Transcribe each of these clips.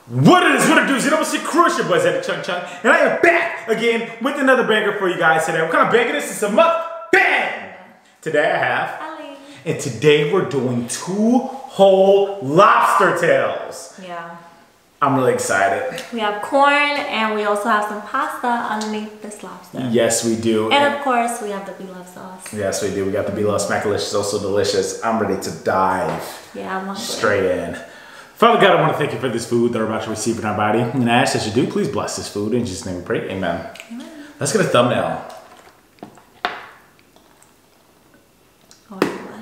What it is, what it do, ZCCCrew, it's your boy ZaddyChunkChunk, and I am back again with another banger for you guys today. What kind of banger this is? A mukbang! Today I have Ali. And today we're doing 2 whole lobster tails. Yeah. I'm really excited. We have corn and we also have some pasta underneath this lobster. Yes, we do. And of course, we have the Blove sauce. Yes, we do. We got the Blove Smackalicious, also delicious. I'm ready to dive Yeah, I'm hungry. straight in. Father God, I want to thank you for this food that we're about to receive in our body. And I ask that you do please bless this food. In Jesus' name we pray. Amen. Amen. Let's get a thumbnail. Oh, yeah.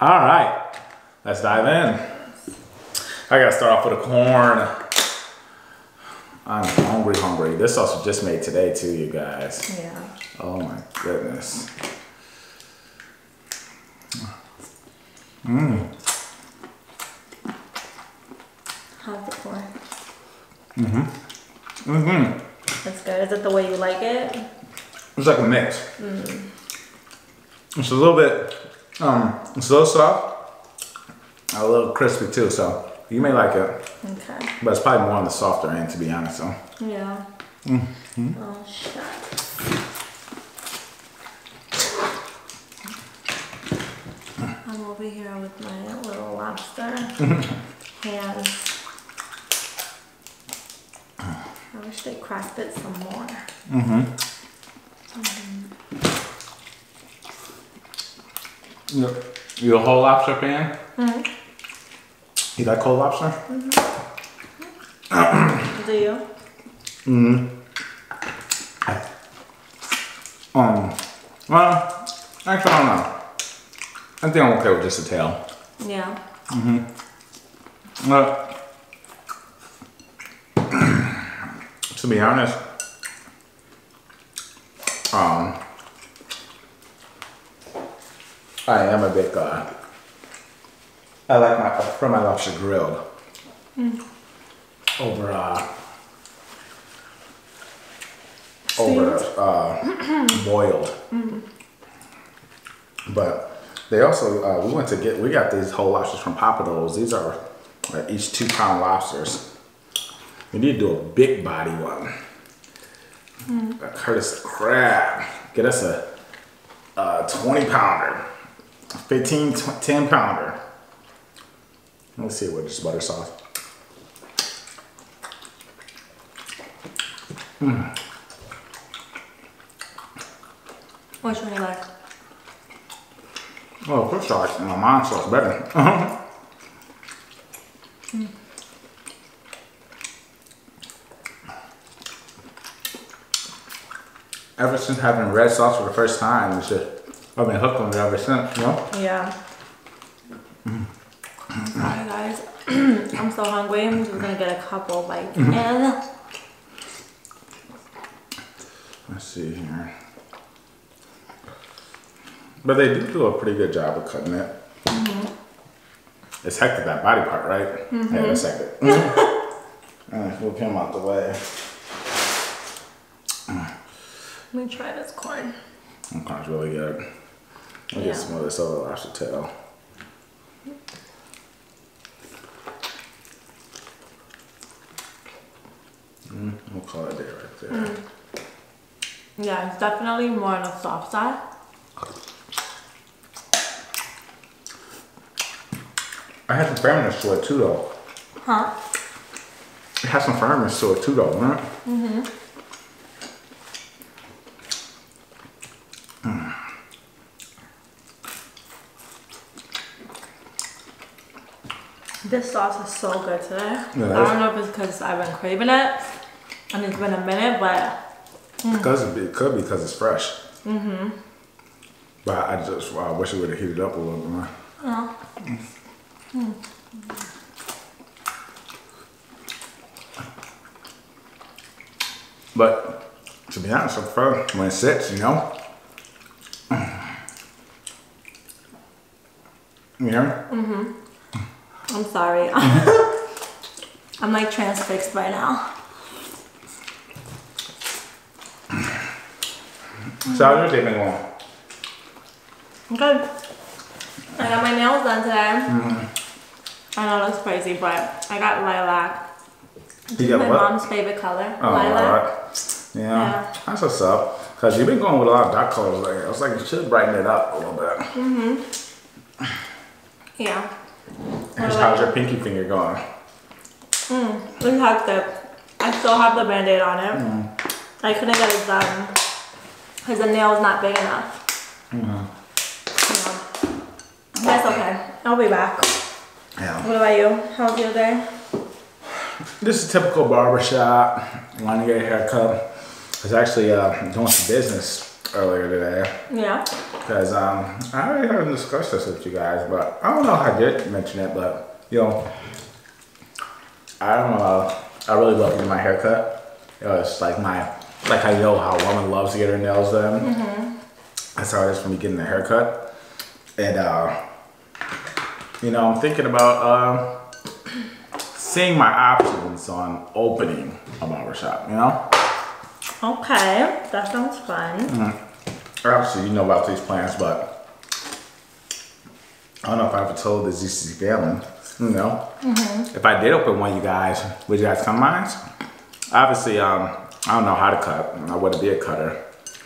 All right, let's dive in. I gotta start off with a corn. I'm hungry. This sauce was just made today too, you guys. Yeah. Oh my goodness. Mmm. How's the corn? Mm-hmm. It's good. Is it the way you like it? It's like a mix. It's a little bit, it's a little soft, a little crispy too, so you may like it. Okay. But it's probably more on the softer end, to be honest, so. Yeah. Oh, shit. I'm over here with my little lobster hands. I wish they cracked it some more. You a whole lobster fan? You like whole lobster? Do you? Well, actually I don't know. I think I'm okay with just the tail. Yeah. To be honest, I am a big I like my lobster grilled over boiled. But they also we got these whole lobsters from Papados. These are each 2-pound lobsters. We need to do a big body one. Curtis crab. Get us a 20-pounder, 10-pounder. Let's see with this butter sauce. Which one do you like? Oh, fish sauce and my mom's sauce better. Ever since having red sauce for the first time, I've been hooked on it ever since, you know? Yeah. Alright guys, I'm so hungry. I'm just gonna get a couple bites in. Let's see here. But they do a pretty good job of cutting it. It's hectic, that body part, right? Yeah, that's hectic. Alright, we'll get him out the way. Let me try this corn. That corn's really good. I'll get some of this other lobster tail. We'll call it there right there. Yeah, it's definitely more on the soft side. I had some firmness to it too, though. Huh? It has some firmness to it too, though, right? This sauce is so good today. Yeah, I don't know if it's because I've been craving it and it's been a minute, but It could be because it's fresh. But I wish it would have heated up a little bit more. But to be honest, I prefer when it sits, you know? You know? I'm sorry. I'm like transfixed right now. So how's your day been going? Good. I got my nails done today. I know that's crazy, but I got lilac. You got my what? mom's favorite color. Oh, lilac. Yeah, that's what's up. Because you've been going with a lot of dark colors lately. I was like, you should brighten it up a little bit. Yeah. How's your pinky finger going? It's hectic. I still have the band-aid on it. I couldn't get it done because the nail is not big enough. Yeah. That's okay. I'll be back. Yeah. What about you? How's your day? This is a typical barbershop. Want to get a haircut. I was actually doing some business earlier today. Yeah. Because I already haven't discussed this with you guys, but I don't know if I did mention it, but you know, I don't know. I really love getting my haircut. It's like like how you know how a woman loves to get her nails done. That's how it is for me getting a haircut. And you know, I'm thinking about seeing my options on opening a barbershop, you know? Okay, that sounds fun. Obviously, you know about these plans, but I don't know if I ever told the ZCCFamily, you know? If I did open one, you guys, would you guys come mine? Obviously, I don't know how to cut. I wouldn't be a cutter.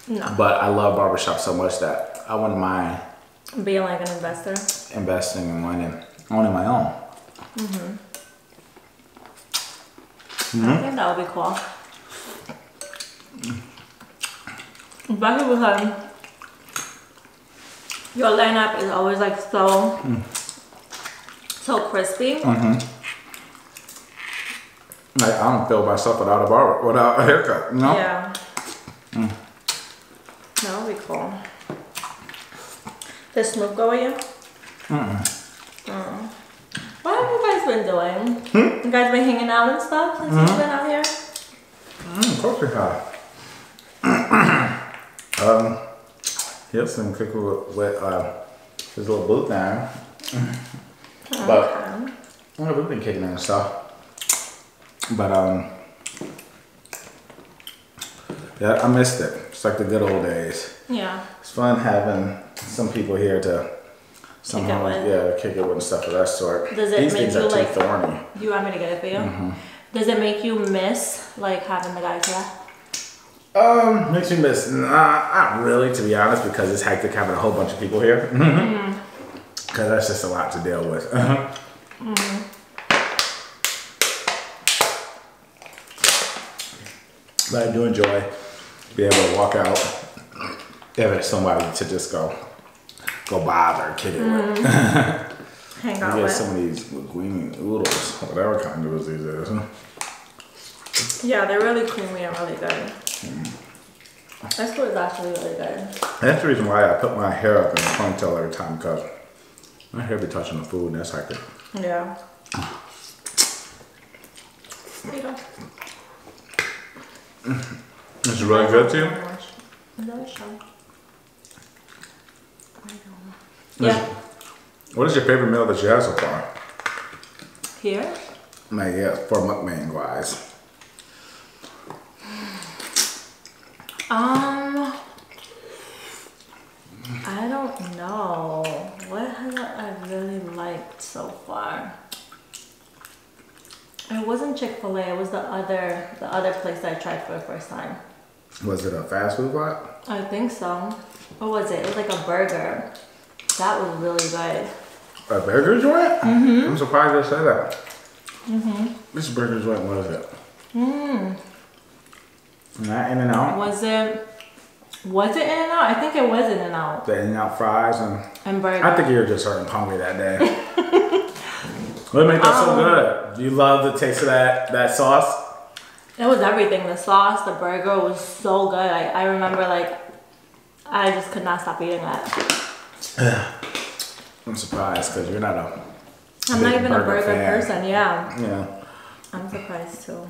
No. But I love barbershop so much that I wouldn't mind being like an investor. Investing in one and owning my own. I think that would be cool. Especially because your lineup is always like so crispy. Like, I don't feel myself without a haircut, you know? Yeah. That would be cool. Does Snoop go with you? What have you guys been doing? You guys been hanging out and stuff since you've been out here? Of course we have. Here's some cooking with his little boot now. But well, we've been kicking and stuff. But yeah, I missed it. It's like the good old days. Yeah. It's fun having some people here to somehow kick it with and stuff of that sort. Does it These make things you are like? too thorny. Do you want me to get it for you? Does it make you miss like having the guys here? Makes me miss. Not really, to be honest, because it's hectic having a whole bunch of people here. Because that's just a lot to deal with. But I do enjoy being able to walk out if there's somebody to just go bother, kick it with. Hang out get with. some of these linguine oodles, whatever kind of these is. Yeah, they're really creamy and really good. This food is actually really good. That's the reason why I put my hair up in a ponytail every time, because my hair be touching the food and that's hectic. Yeah. There you go. It's really good too. Yeah. What is your favorite meal that you had so far? Here? Like, yeah, for mukbang wise. I don't know. What have I really liked so far? It wasn't Chick-fil-A, it was the other place that I tried for the first time. Was it a fast food spot? I think so. What was it? It was like a burger. That was really good. A burger joint? I'm surprised they said that. Which burger joint was it? Not In-N-Out? Was it In-N-Out? I think it was In-N-Out. The In-N-Out fries And burger. I think you were just hungry that day. What made that so good? Do you love the taste of that sauce? It was everything. The sauce, the burger was so good. I remember I just could not stop eating that. I'm surprised because you're not I'm not even a burger fan. person, yeah. Yeah. I'm surprised too.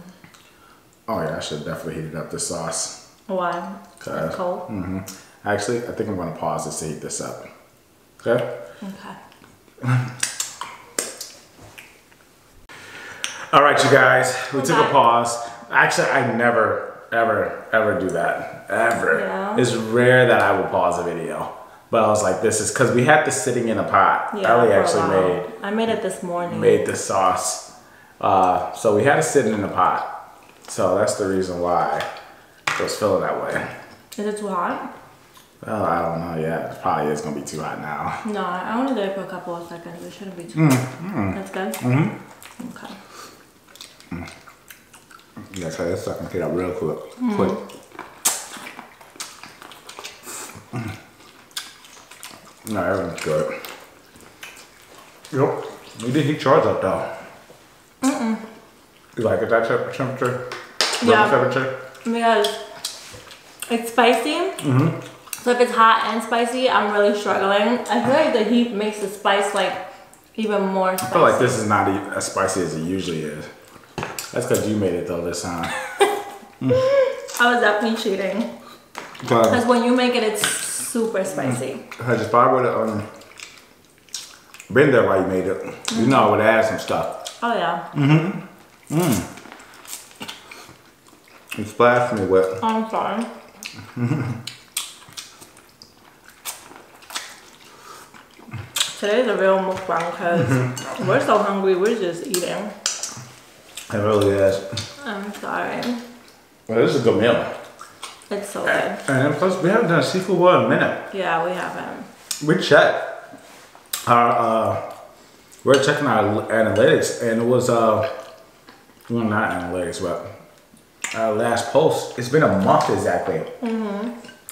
Oh yeah, I should definitely heat up the sauce. Why? It's cold? Actually, I think I'm going to pause this to heat this up. Okay? Okay. All right, you guys. We took a pause. Actually, I never, ever do that. Ever. Yeah. It's rare that I will pause a video. But I was like, this is because we had this sitting in a pot. Yeah, Ellie actually I made it this morning. made the sauce. So we had it sitting in the pot. So that's the reason why it was feeling that way. Is it too hot? Well, I don't know yet. It probably is going to be too hot now. No, I only did it for a couple of seconds. It shouldn't be too hot. That's good? Okay. Yeah, so this stuff can get up real quick. No, everything's good. Yep. We did heat yours up though. You like it that temperature? Yeah. Temperature? Because it's spicy. So if it's hot and spicy, I'm really struggling. I feel like the heat makes the spice like even more spicy. I feel like this is not as spicy as it usually is. That's because you made it though this time. I was definitely cheating. Because when you make it, it's super spicy. Because if I would have been there while you made it, you know I would have added some stuff. Oh yeah. You splashed me with. Oh, I'm sorry. Today's a real mukbang because we're so hungry, we're just eating. It really is. I'm sorry. Well, this is a good meal. It's so good. And plus, we haven't done seafood boil in a minute. Yeah, we haven't. We checked our, we're checking our analytics, and it was, well, not analytics, but our last post, it's been a month exactly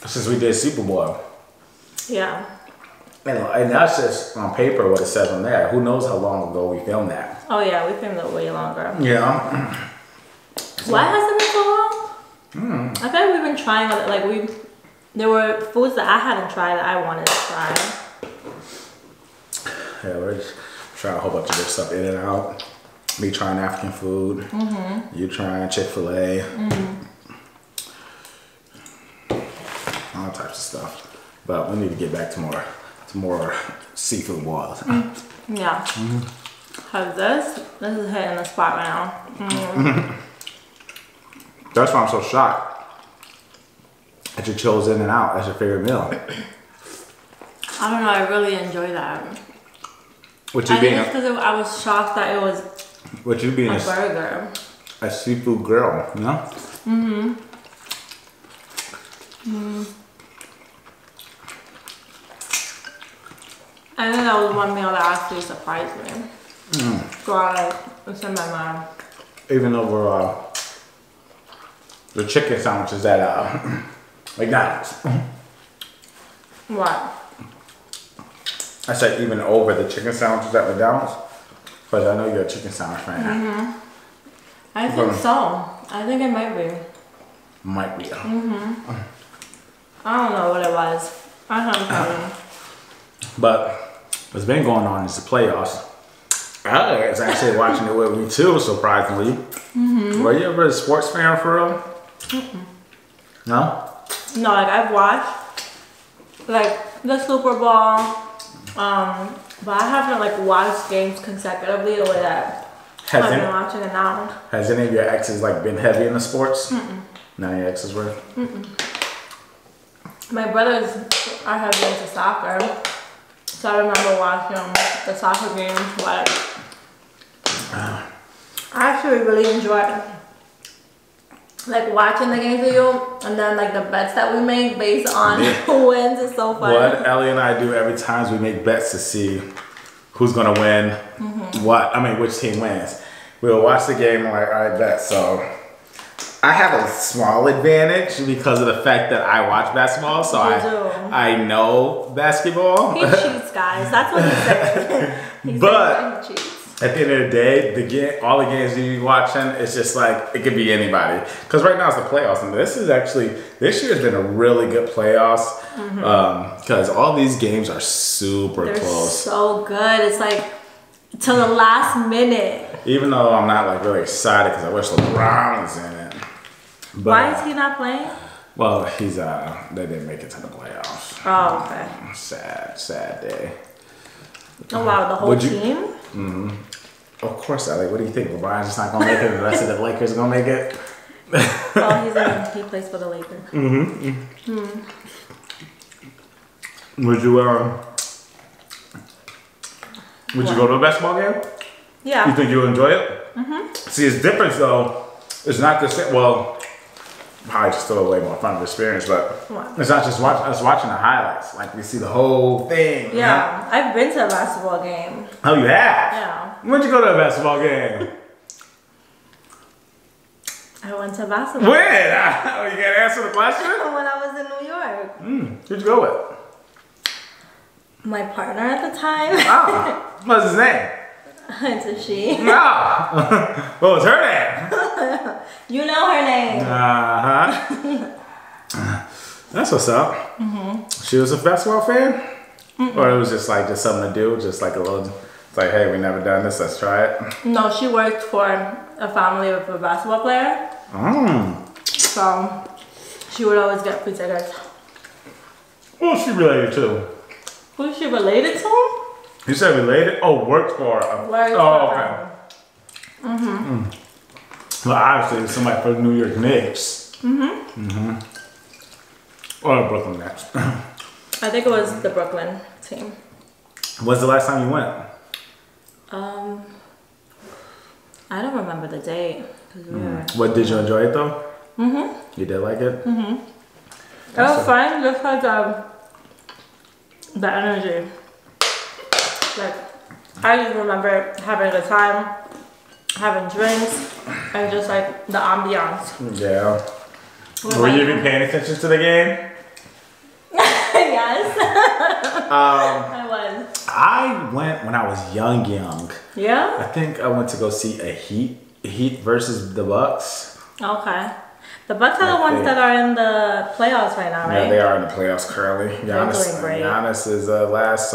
since we did Super Bowl. Yeah. And that's just on paper what it says on there. Who knows how long ago we filmed that? Oh yeah, we filmed it way longer. Yeah. Why has it been so long? I feel like we've been trying other, like there were foods that I hadn't tried that I wanted to try. Yeah, we're just trying a whole bunch of different stuff in and out. Me trying African food. You trying Chick-fil-A. All types of stuff. But we need to get back to more seafood boils. Yeah. Cause this is hitting the spot right now. That's why I'm so shocked that you chose In and Out as your favorite meal. I don't know, I really enjoy that. What you I being? think it's because I was shocked that it was What you being a burger. A seafood girl, you know? I think that was one meal that actually surprised me. So it's in my mind. Even over the chicken sandwiches at McDonald's. What? I said even over the chicken sandwiches at McDonald's, because I know you're a chicken sandwich fan. I think so. I think it might be. Might be. I don't know what it was. I can't tell you. But what's been going on is the playoffs. I was actually watching it with me too, surprisingly. Were you ever a sports fan for real? No? No, like I've watched like the Super Bowl, but I haven't like watched games consecutively the way that I've been watching it now. Has any of your exes like been heavy in the sports? None of your exes were? My brothers are heavy into soccer, so I remember watching the soccer games, but I actually really enjoyed like watching the games with you, and then like the bets that we make based on who wins is so fun. What Ellie and I do every time we make bets to see who's gonna win, which team wins. We'll watch the game and like, all right, bet. So I have a small advantage because of the fact that I watch basketball, so I know basketball. He cheats, guys. That's what he's saying. But he cheats. At the end of the day, all the games you're watching, it's just like, it could be anybody. Because right now it's the playoffs, and this year has been a really good playoffs. Because all these games are super close. So good. It's like, to the last minute. Even though I'm not like really excited because I wish LeBron was in it. But, why is he not playing? Well, they didn't make it to the playoffs. Oh, okay. Sad day. Oh wow, the whole team? Of course, Ellie. What do you think? LeBron's just not gonna make it. The rest of the Lakers gonna make it. Oh, he plays for the Lakers. Would you go to a basketball game? Yeah. You think you'll enjoy it? Mm-hmm. See, it's different though. It's not the same. Well, probably just still a way more fun of experience, but it's not just us watching the highlights. Like we see the whole thing. Yeah, I've been to a basketball game. Oh, you have? Yeah. When'd you go to a basketball game? I went to a basketball. When? You can't answer the question? When I was in New York. Who'd you go with? My partner at the time. Ah, what's his name? It's a she. Ah, what was her name? You know her name. That's what's up. She was a basketball fan? Or it was just something to do? Just like a little, it's like, hey, we never done this, let's try it? No, she worked for a family of a basketball player. So she would always get free tickets. Who was she related to? Who's she related to? You said related? Oh, worked for her. Okay. Well, obviously, it's somebody from New York Knicks. Or Brooklyn Nets. I think it was the Brooklyn team. When's the last time you went? I don't remember the date. What, did you enjoy it though? You did like it? It was fun just because of the energy. Like, I just remember having a good time, having drinks, and just like the ambiance. Yeah. Were you even paying attention to the game? Yes. I was. I went when I was young. Yeah? I think I went to go see a Heat versus the Bucks. Okay. The Bucks are the ones that are in the playoffs right now, right? Yeah, they are in the playoffs currently. Giannis is last.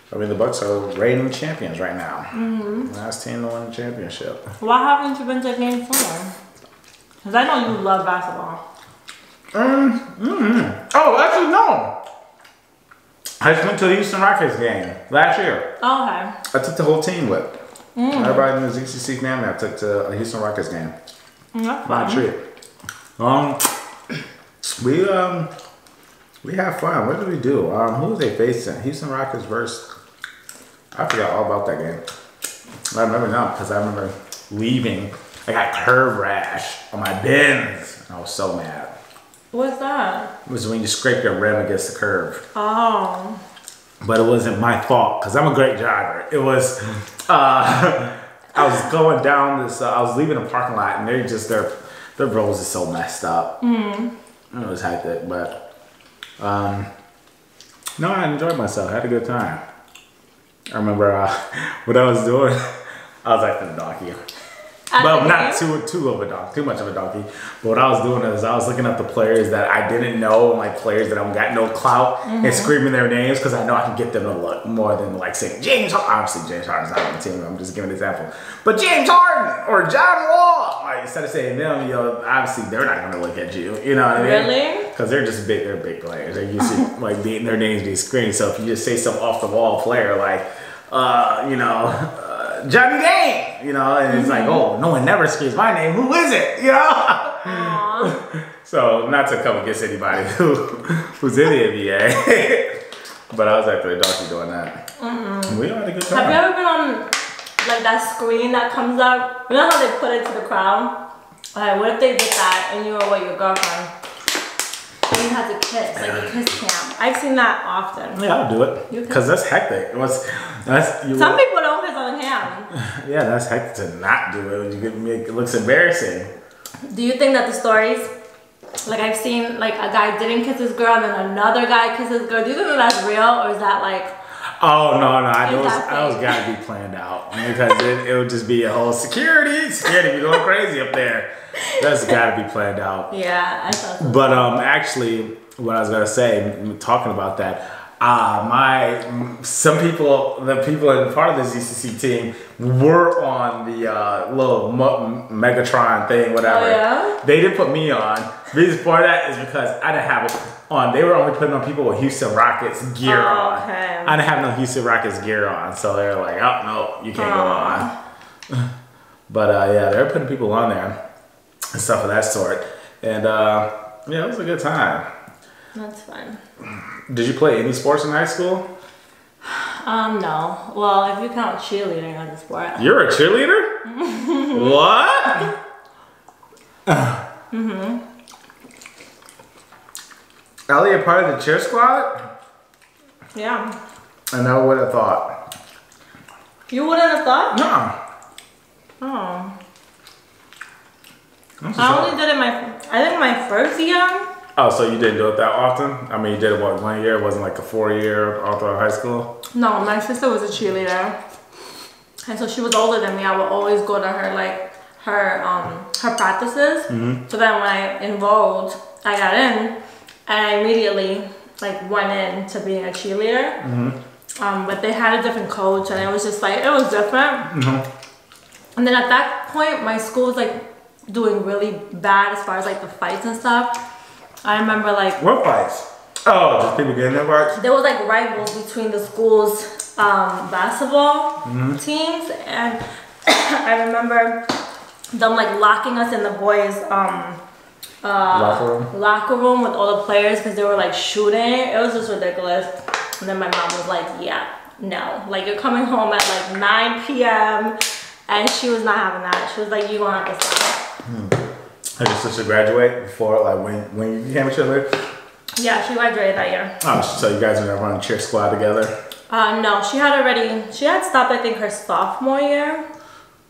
The Bucks are reigning champions right now. Last team to win the championship. Why haven't you been to games sooner? Because I know you love basketball. Oh, actually, no. I just went to the Houston Rockets game last year. Oh, okay. I took the whole team with. Everybody in the ZCCFamily, I took to a Houston Rockets game. That's My fun. trip. We have fun. What did we do? Who was they facing? Houston Rockets versus. I forgot all about that game. I remember now because I remember leaving. I got curb rash on my Benz. I was so mad. What's that? It was when you scrape your rim against the curb. Oh. But it wasn't my fault because I'm a great driver. It was, I was going down this, I was leaving the parking lot and they're just, their roads is so messed up. It was hectic, but no, I enjoyed myself. I had a good time. I remember what I was doing. I was acting a donkey. Well, not too much of a donkey. But what I was doing is I was looking up the players that I didn't know, like players that I got no clout, and screaming their names because I know I can get them to look more than like saying James Harden. Obviously, James Harden's not on the team. I'm just giving an example. But James Harden or John Wall, like instead of saying them, obviously they're not going to look at you. You know what I mean? Really? Because they're just big. They're big players. They're used to like beating their names being screamed. So if you just say some off the wall player like, Johnny Gang, and it's like, oh, no one never screams my name. Who is it? So not to come against anybody who's in the NBA, but I was actually a donkey doing that. We all had a good time. Have you ever been on like that screen that comes up? You know how they put it to the crowd? Like, what if they did that and you were with your girlfriend? And you had to kiss, like a kiss cam. I've seen that often. Yeah, I'll do it. Because that's hectic. Some people don't kiss on cam. Yeah, that's hectic to not do it. It looks embarrassing. Do you think that the stories, like I've seen like a guy didn't kiss his girl and then another guy kissed his girl, do you think that that's real or is that like... Oh, no, those gotta be planned out. Because it would just be a whole security be going crazy up there. That's gotta be planned out. Yeah, I thought so. But actually, what I was gonna say, talking about that, the people in part of the ZCC team were on the little Megatron thing, whatever. Oh, yeah? They didn't put me on. The reason for that is because I didn't have it on. They were only putting on people with Houston Rockets gear on. Okay. I didn't have no Houston Rockets gear on, so they were like, oh no, you can't go on. But yeah, they were putting people on there and stuff of that sort. And yeah, it was a good time. That's fine. Did you play any sports in high school? No. Well, if you count cheerleading as a sport. You're a cheerleader? What? Ellie, a part of the cheer squad? Yeah. I never would have thought. You wouldn't have thought? No. Oh. I only did it my first year. Oh, so you didn't do it that often? I mean, you did it, what, 1 year? It wasn't like a 4-year all throughout high school? No, my sister was a cheerleader. And so she was older than me. I would always go to her, like, her practices. So then when I enrolled, I got in. And I immediately, like, went into being a cheerleader. But they had a different coach. And it was just, like, it was different. And then at that point, my school was, like, doing really bad as far as, like, the fights and stuff. I remember, like... What fights? Oh, just people getting their fights? There was, like, rivals between the school's basketball teams. And I remember them, like, locking us in the boys' locker room with all the players because they were, like, shooting. It was just ridiculous. And then my mom was like, yeah, no. Like, you're coming home at, like, 9 p.m. And she was not having that. She was like, you're going to have to stop. Did your sister graduate before, like, when you became a cheerleader? Yeah, she graduated that year. Oh, so you guys are gonna run a cheer squad together? No, she had stopped, I think, her sophomore year.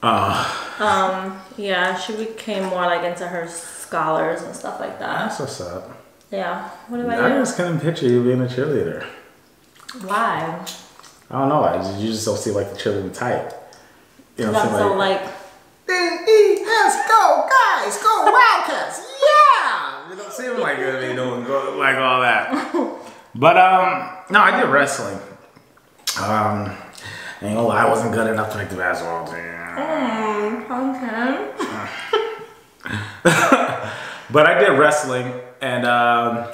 Yeah, she became more, like, into her scholars and stuff like that. That's what's up. Yeah. What about you? I just couldn't picture you being a cheerleader. Why? I don't know. You just don't see, like, the cheerleading type. You know what I'm saying? So, like... Let's go, guys! Go Wildcats! Yeah! You don't seem like you're doing like all that. But no, I did wrestling. Ain't gonna lie, I wasn't good enough to make the basketball team. Okay. But I did wrestling, and I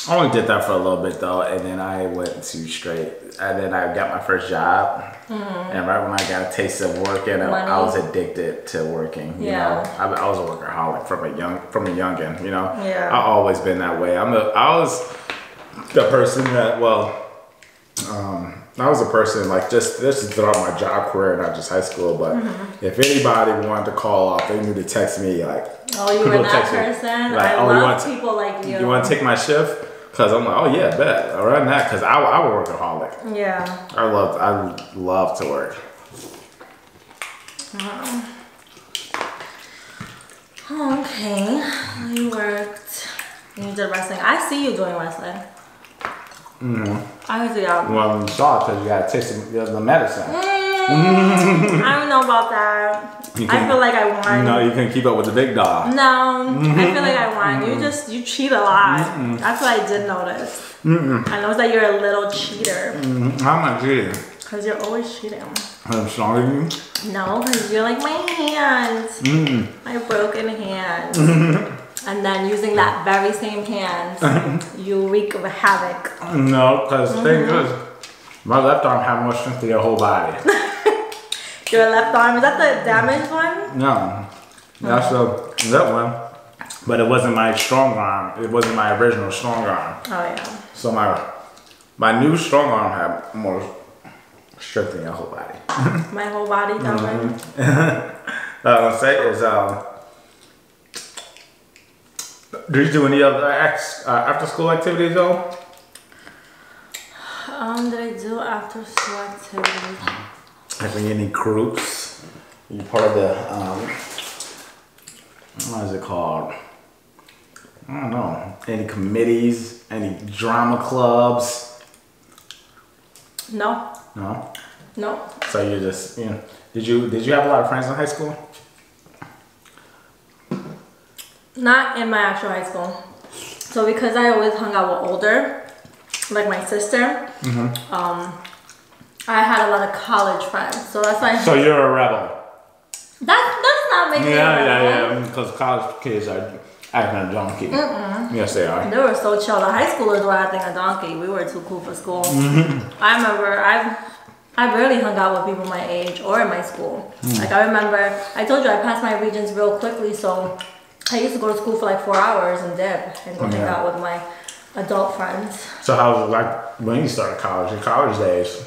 only did that for a little bit though, and then I went to straight. And then I got my first job, and right when I got a taste of working, I was addicted to working. You know, I was a workaholic from a youngin. You know, I've always been that way. I was the person that I was a person like this is throughout my job career, not just high school. But if anybody wanted to call off, they knew to text me like. Oh, you were that person. Like, I love people like you. You want to take my shift? Cause I'm like, oh yeah, bet. I run that because I'm a workaholic. Yeah. I love to work. Okay. You worked. You did wrestling. I see you doing wrestling. I see y'all. Well, you saw it because you got to taste the medicine. I don't know about that. I feel like I won. No, you couldn't keep up with the big dog. No, I feel like I won. You cheat a lot. That's what I did notice. I know that you're a little cheater. How am I cheating? Because you're always cheating. I'm stronger than you? No, because you're like my hands. My broken hands. And then using that very same hands, you wreak havoc. No, because the thing is, my left arm has more strength than your whole body. Your left arm, is that the damaged one? No, that's that one. But it wasn't my strong arm. It wasn't my original strong arm. Oh yeah. So my new strong arm had more strength than your whole body. My whole body, Calvin. What I'm saying is, do you do any other after school activities though? Did I do after school activities? Like any groups? You part of the what is it called? I don't know. Any committees? Any drama clubs? No. No? No. So you just, did you have a lot of friends in high school? Not in my actual high school. So because I always hung out with older, like my sister, I had a lot of college friends. So that's why. So you're a rebel. That does not make me a rebel. Yeah. Because college kids are acting a donkey. Yes, they are. They were so chill. The high schoolers were acting a donkey. We were too cool for school. I remember I barely hung out with people my age or in my school. Like I remember, I told you I passed my Regents real quickly, so I used to go to school for like 4 hours and dip and go hang out with my adult friends. So how was it like when you started college, your college days?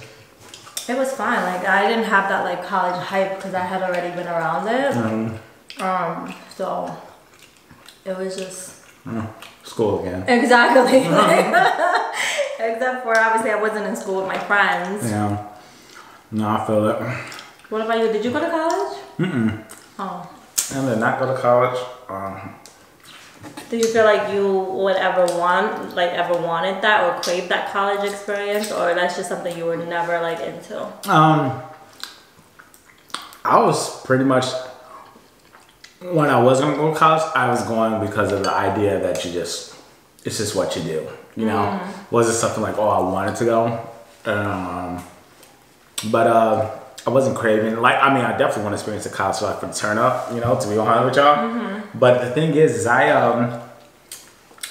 It was fine. Like I didn't have that like college hype because I had already been around it. So it was just school again. Exactly. Except for obviously I wasn't in school with my friends. Yeah. No, I feel it. What about you? Did you go to college? Oh. I did not go to college. Do you feel like you would ever wanted that or crave that college experience, or that's just something you were never like into? I was pretty much, when I was gonna go to college, I was going because of the idea that it's just what you do. You know, wasn't something like, oh, I wanted to go, but I wasn't craving. Like, I mean, I definitely want to experience the college so I could turn up. You know, to be honest with y'all. But the thing is I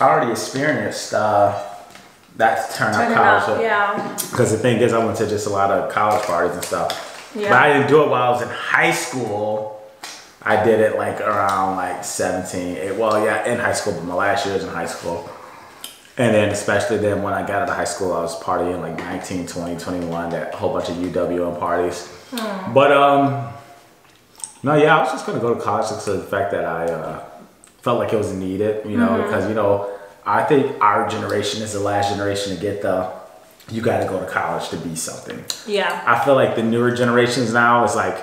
already experienced that turn up college. Yeah. Because the thing is, I went to just a lot of college parties and stuff. Yeah. But I didn't do it while I was in high school. I did it like around like 17. Well, yeah, in high school, but my last year was in high school. And then especially then when I got out of high school, I was partying like 19, 20, 21, that whole bunch of UWM parties. But no, yeah, I was just gonna go to college because of the fact that I felt like it was needed, you know, because, you know, I think our generation is the last generation to get you gotta go to college to be something. Yeah. I feel like the newer generations now is like,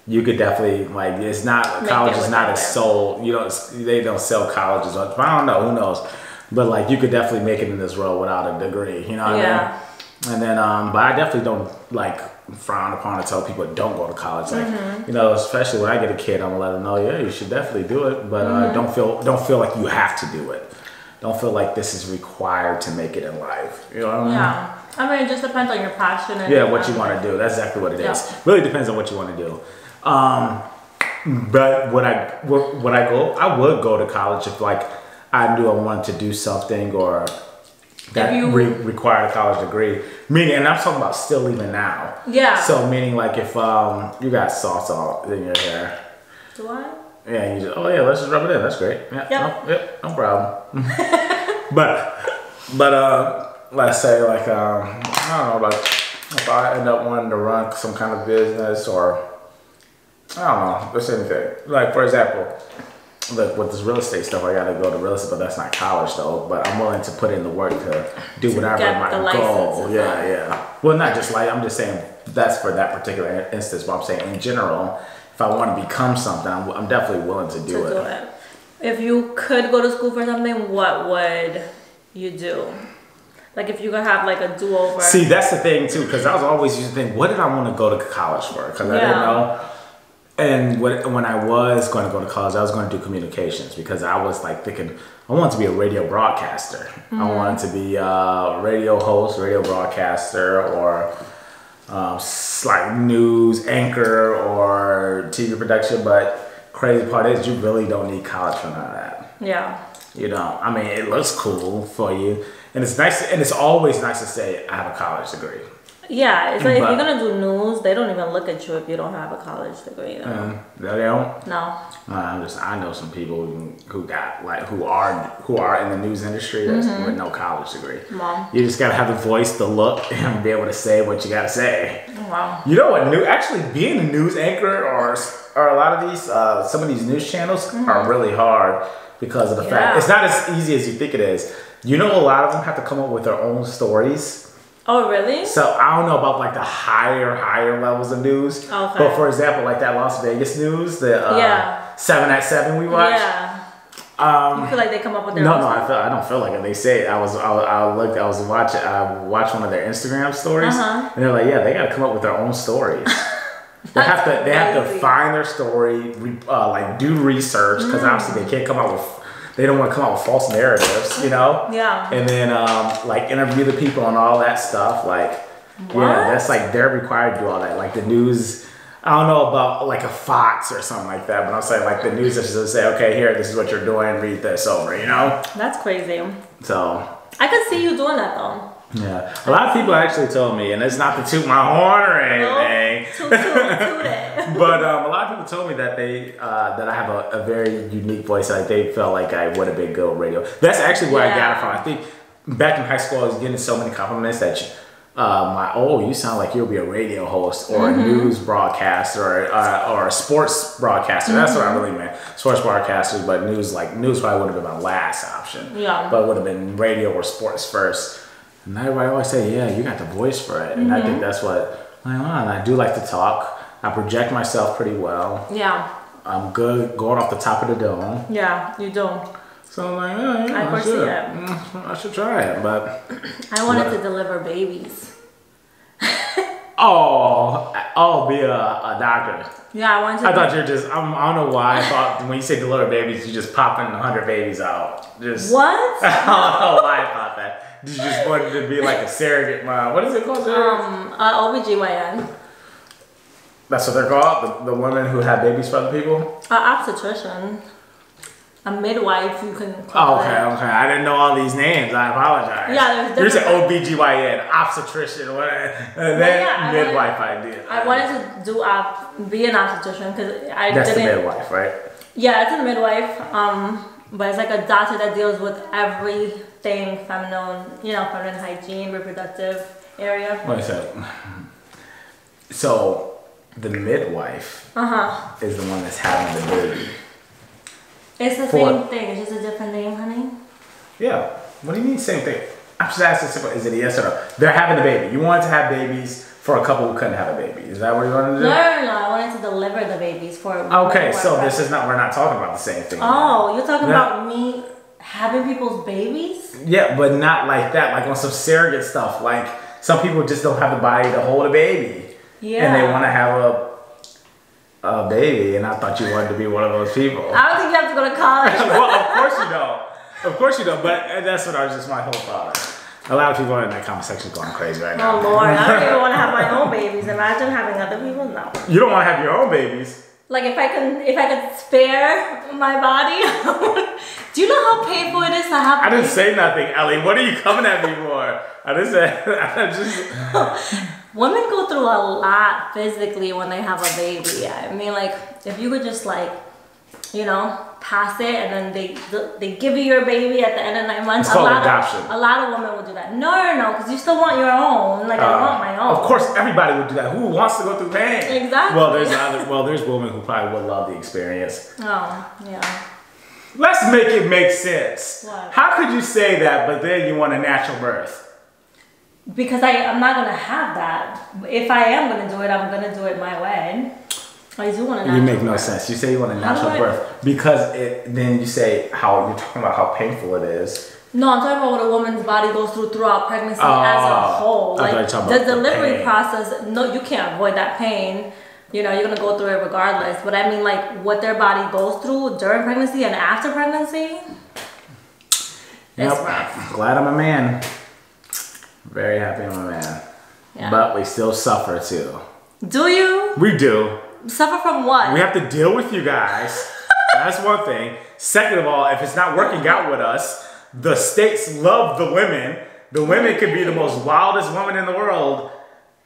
you could definitely, like, it's not, college is not a soul, you know, they don't sell colleges, but I don't know, who knows. But like, you could definitely make it in this world without a degree, you know what I mean? And then, but I definitely don't like frown upon or tell people don't go to college. Like, you know, especially when I get a kid, I'm gonna let them know, yeah, you should definitely do it, but don't feel like you have to do it. Don't feel like this is required to make it in life. You know what I mean? Yeah. I mean, it just depends on your passion. And what you want to do. That's exactly what it is. Really depends on what you want to do. But when I would go to college if like I knew I wanted to do something or that required a college degree. Meaning, and I'm talking about still even now. Yeah. So meaning like if you got sauce all in your hair. Do I? Yeah, you just, oh yeah, let's just rub it in. That's great. Yeah, no problem. but let's say like I don't know, like if I end up wanting to run some kind of business or I don't know, just anything. Like for example, look, with this real estate stuff, I gotta go to real estate, but that's not college though. But I'm willing to put in the work to do whatever my goal. Yeah. Well, not just like, I'm just saying that's for that particular instance, but I'm saying in general, if I want to become something, I'm definitely willing to do it. If you could go to school for something, what would you do? Like if you could have like a do-over. See, that's the thing too, because I was always used to think, what did I want to go to college for? Because I didn't know. And when I was going to go to college, I was going to do communications because I was like thinking, I wanted to be a radio broadcaster. I wanted to be a radio host, radio broadcaster, or like news anchor or TV production. But crazy part is you really don't need college for none of that. Yeah. You know, I mean, it looks cool for you. And it's nice, and it's always nice to say, I have a college degree. Yeah, it's like if you're gonna do news, they don't even look at you if you don't have a college degree. You know? They don't. No. I know some people who got like who are in the news industry that's with no college degree. Mom. You just gotta have the voice, the look, and be able to say what you gotta say. Wow. You know what? Actually, being a news anchor or a lot of these some of these news channels are really hard because of the fact it's not as easy as you think it is. You know, a lot of them have to come up with their own stories. Oh, really? So I don't know about like the higher levels of news. Okay. But for example, like that Las Vegas news, the 7 at 7 we watched. Yeah. You feel like they come up with their own stuff? I don't feel like it. They say it. I watched one of their Instagram stories, and they're like, yeah, they got to come up with their own stories. They have to find their story, like do research because obviously they can't come out with. They don't want to come out with false narratives, you know? Yeah. And then, like, interview the people and all that stuff. Like, that's like, they're required to do all that. Like, the news, I don't know about, like, a Fox or something like that, but I'm saying, like, the news is just say, okay, here, this is what you're doing, read this over, you know? That's crazy. So. I could see you doing that, though. Yeah. A lot of people actually told me, and it's not to toot my horn or anything. Toot it. But a lot of people told me that that I have a very unique voice. Like they felt like I would have been good at radio. That's actually where I got it from. I think back in high school, I was getting so many compliments that you sound like you'll be a radio host or a news broadcaster or a sports broadcaster. That's what I really meant. Sports broadcasters, but news probably would have been my last option. Yeah. But it would have been radio or sports first. And everybody always say, yeah, you got the voice for it. And I think that's what and I do like to talk. I project myself pretty well. Yeah. I'm good going off the top of the dome. Yeah, you do. So I'm like, oh, yeah, I should. I should try it, but I wanted to deliver babies. Be a doctor. Yeah, I wanted to. I thought you're just. I don't know why I thought when you say deliver babies, you just popping 100 babies out. Just what? I don't know why I thought that. You just wanted to be like a surrogate mom. What is it called? OBGYN. That's what they're called. The women who have babies for other people. Obstetrician. A midwife, you can call okay. I didn't know all these names. I apologize. Yeah, there's different. You said OBGYN, obstetrician, and then midwife I wanted to be an obstetrician because That's the midwife, right? Yeah, it's a midwife. But it's like a doctor that deals with everything feminine, feminine hygiene, reproductive area. Wait a second. So the midwife is the one that's having the baby. It's the same thing. It's just a different name, honey. Yeah. What do you mean same thing? I'm just asking simple. Is it a yes or no? They're having the baby. You wanted to have babies for a couple who couldn't have a baby. Is that what you wanted to do? No. I wanted to deliver the babies for. Okay, so this is not. We're not talking about the same thing. Oh, you're talking about me having people's babies? Yeah, but not like that. Like on some surrogate stuff. Like some people just don't have the body to hold a baby. Yeah. And they want to have a baby, and I thought you wanted to be one of those people. I don't think you have to go to college. Well, of course you don't. Of course you don't. But that's what I was just my whole thought. A lot of people in that comment section going crazy right now. Oh Lord, I don't even want to have my own babies. Imagine having other people. No. You don't want to have your own babies. Like if I could spare my body. Do you know how painful it is to have? I didn't say nothing, Ellie. What are you coming at me for? I didn't say. Women go through a lot physically when they have a baby. I mean, like, if you could just, pass it and then they give you your baby at the end of 9 months. It's called adoption. A lot of women will do that. No, because you still want your own. Like, I want my own. Of course, everybody would do that. Who wants to go through pain? Exactly. Well, there's women who probably would love the experience. Oh, yeah. Let's make it make sense. What? How could you say that, but then you want a natural birth? Because I'm not going to have that. If I am going to do it, I'm going to do it my way. I do want a natural birth. You make no sense. You say you want a natural birth because then you say how you're talking about how painful it is. No, I'm talking about what a woman's body goes throughout pregnancy as a whole. Like the delivery process, no, you can't avoid that pain. You're going to go through it regardless. But I mean, like what their body goes through during pregnancy and after pregnancy. Yep. Glad I'm a man. Very happy I'm a man. Yeah. But we still suffer too. Do you? We do. Suffer from what? We have to deal with you guys. That's one thing. Second of all, if it's not working out with us, the states love the women. The women could be the most wildest woman in the world.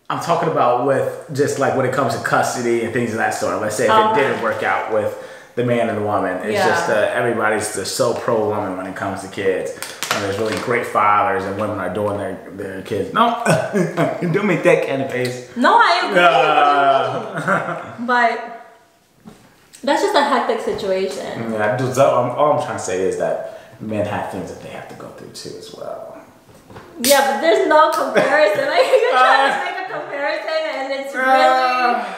I'm talking about with just like when it comes to custody and things of that sort. Let's say if it didn't work out with the man and the woman. It's just everybody's just so pro-woman when it comes to kids. And there's really great fathers and women are doing their kids. No, don't make that kind of face. No, I agree. But that's just a hectic situation. Yeah, all I'm trying to say is that men have things that they have to go through too as well. Yeah, but there's no comparison. Like you're trying to make a comparison and it's really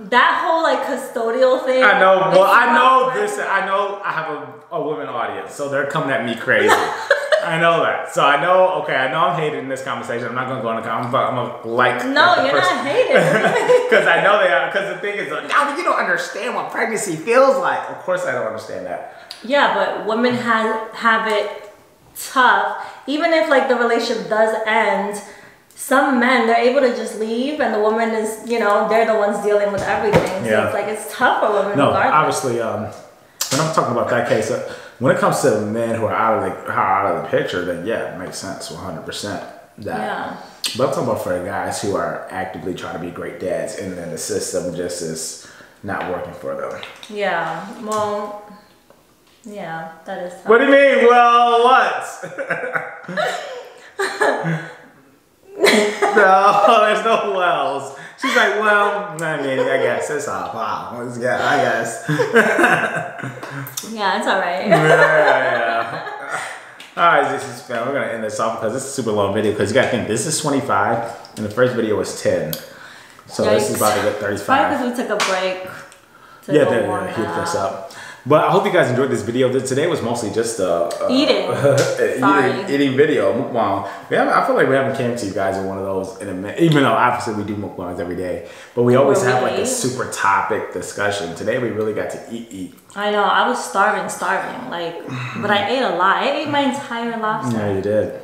that whole like custodial thing. I know. Well, I know this. I know I have a women audience, so they're coming at me crazy. I know that. So I know. Okay, I know I'm hated in this conversation. I'm not gonna go on the. I'm gonna like. No, you're not hated. Because I know they are. Because the thing is, like, no, you don't understand what pregnancy feels like. Of course, I don't understand that. Yeah, but women have it tough. Even if like the relationship does end. Some men, they're able to just leave, and the woman is, they're the ones dealing with everything. So it's like, it's tough for women regardless. Obviously, when I'm talking about that case, when it comes to men who are out of the picture, then yeah, it makes sense, 100%. That. Yeah. But I'm talking about for the guys who are actively trying to be great dads, and then the system just is not working for them. Yeah, well, yeah, that is tough. What do you mean, well, what? No, there's no wells. She's like, well, I mean, I guess it's all wow. Yeah, I guess. Yeah, it's alright. Yeah. Alright, this is fam. We're gonna end this off because this is a super long video. Because you gotta think this is 25 and the first video was 10. So this is about to get 35. Probably because we took a break. Yeah, heat this up. But I hope you guys enjoyed this video. Today was mostly just eating video, mukbang. I feel like we haven't came to you guys in one of those in a minute. Even though obviously we do mukbangs every day, but we always have like a super topic discussion. Today we really got to eat. I know. I was starving. Like, but I ate a lot. I ate my entire lobster. Yeah, you did.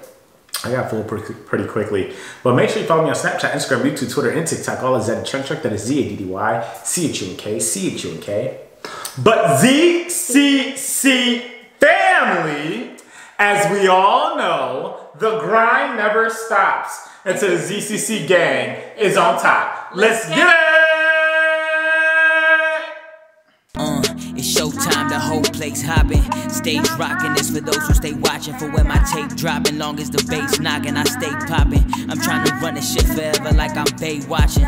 I got full pretty quickly. But make sure you follow me on Snapchat, Instagram, YouTube, Twitter, and TikTok. All is ZaddyChunkChunk. That is ZaddyChunkChunk. But ZCC family, as we all know, the grind never stops until the ZCC gang is on top. Let's get it! It's showtime, the whole place hopping. Stage rocking, this for those who stay watching. For when my tape dropping, long as the bass knocking, I stay popping. I'm trying to run this shit forever like I'm Bay watching.